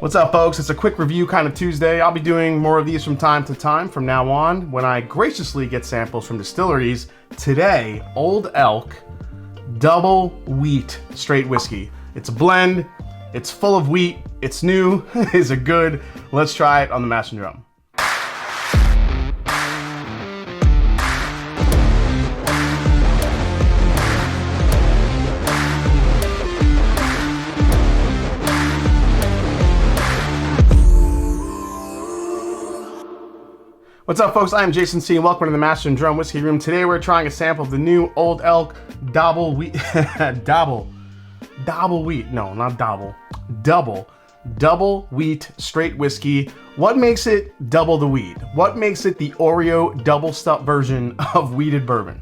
What's up, folks? It's a quick review kind of Tuesday. I'll be doing more of these from time to time from now on when I graciously get samples from distilleries. Today, Old Elk Double Wheat Straight Whiskey. It's a blend, it's full of wheat, it's new, it's a good. Let's try it on the Mash and Drum. What's up, folks? I am Jason C, and welcome to the Mash and Drum Whiskey Room. Today we're trying a sample of the new Old Elk Double Wheat, Double Wheat Straight Whiskey. What makes it double the wheat? What makes it the Oreo double stuff version of wheated bourbon?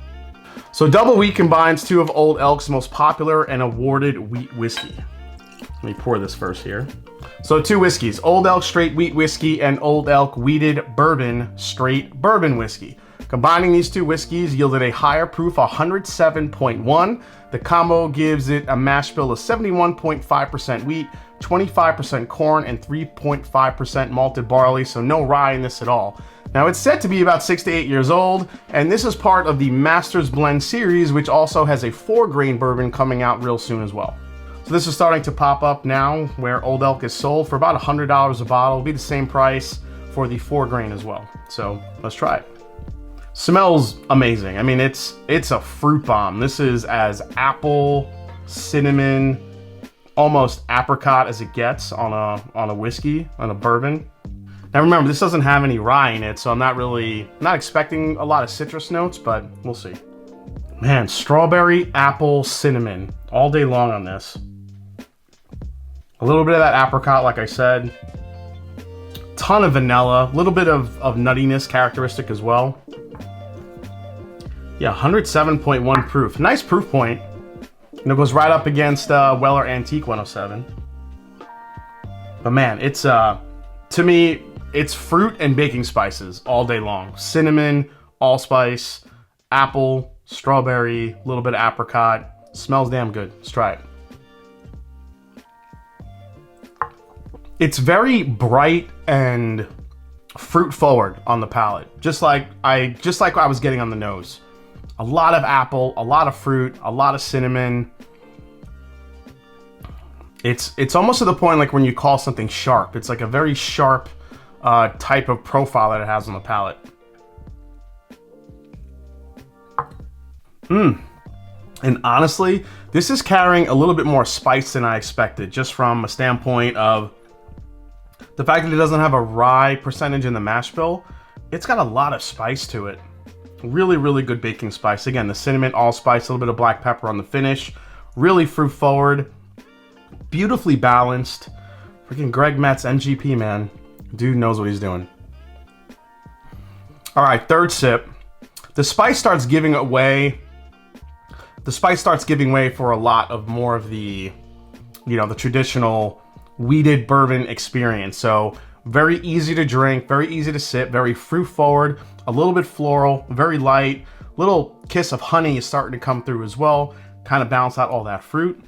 So double wheat combines two of Old Elk's most popular and awarded wheat whiskey. Let me pour this first here. So two whiskeys, Old Elk Straight Wheat Whiskey and Old Elk Wheated Bourbon Straight Bourbon Whiskey. Combining these two whiskeys yielded a higher proof 107.1. The combo gives it a mash bill of 71.5% wheat, 25% corn, and 3.5% malted barley, so no rye in this at all. Now it's said to be about 6 to 8 years old, and this is part of the Master's Blend series, which also has a 4-grain bourbon coming out real soon as well. So this is starting to pop up now where Old Elk is sold for about $100 a bottle. It'll be the same price for the 4-grain as well. So let's try it. Smells amazing. I mean, it's a fruit bomb. This is as apple, cinnamon, almost apricot as it gets on a whiskey, on a bourbon. Now remember, this doesn't have any rye in it, so I'm not expecting a lot of citrus notes, but we'll see. Man, strawberry, apple, cinnamon, all day long on this. A little bit of that apricot, like I said. Ton of vanilla, a little bit of nuttiness characteristic as well. Yeah, 107.1 proof. Nice proof point. And it goes right up against Weller Antique 107. But man, it's to me, it's fruit and baking spices all day long. Cinnamon, allspice, apple, strawberry, a little bit of apricot. Smells damn good. Let's try it. It's very bright and fruit forward on the palate, just like I was getting on the nose. A lot of apple, a lot of fruit, a lot of cinnamon. It's almost to the point like when you call something sharp. It's like a very sharp type of profile that it has on the palate. And honestly, this is carrying a little bit more spice than I expected, just from a standpoint of the fact that it doesn't have a rye percentage in the mash bill. It's got a lot of spice to it. Really, really good baking spice. Again, the cinnamon, allspice, a little bit of black pepper on the finish. Really fruit forward. Beautifully balanced. Freaking Greg Metz, MGP, man. Dude knows what he's doing. All right, third sip. The spice starts giving way for a lot of more of the, the traditional wheated bourbon experience. So very easy to drink, very easy to sip, very fruit forward, a little bit floral, very light, little kiss of honey is starting to come through as well, kind of balance out all that fruit.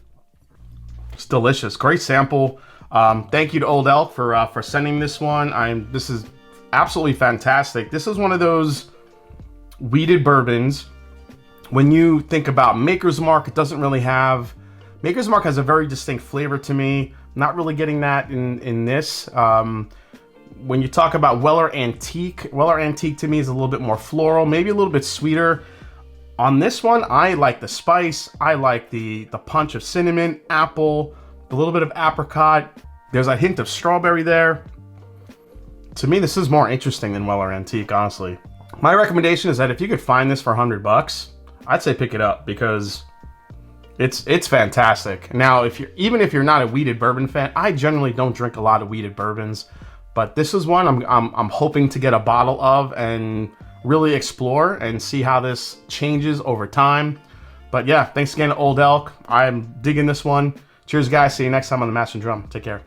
It's delicious, great sample. Thank you to Old Elk for sending this one. This is absolutely fantastic. This is one of those wheated bourbons. When you think about Maker's Mark, it doesn't really have. Maker's Mark has a very distinct flavor to me. Not really getting that in this. When you talk about Weller Antique to me is a little bit more floral, maybe a little bit sweeter. On this one, I like the spice. I like the punch of cinnamon, apple, a little bit of apricot. There's a hint of strawberry there. To me, this is more interesting than Weller Antique, honestly. My recommendation is that if you could find this for $100, I'd say pick it up because it's fantastic. Now, even if you're not a wheated bourbon fan, I generally don't drink a lot of wheated bourbons, but this is one I'm hoping to get a bottle of and really explore and see how this changes over time. But yeah, thanks again to Old Elk. I'm digging this one. Cheers, guys. See you next time on the Mash and Drum. Take care.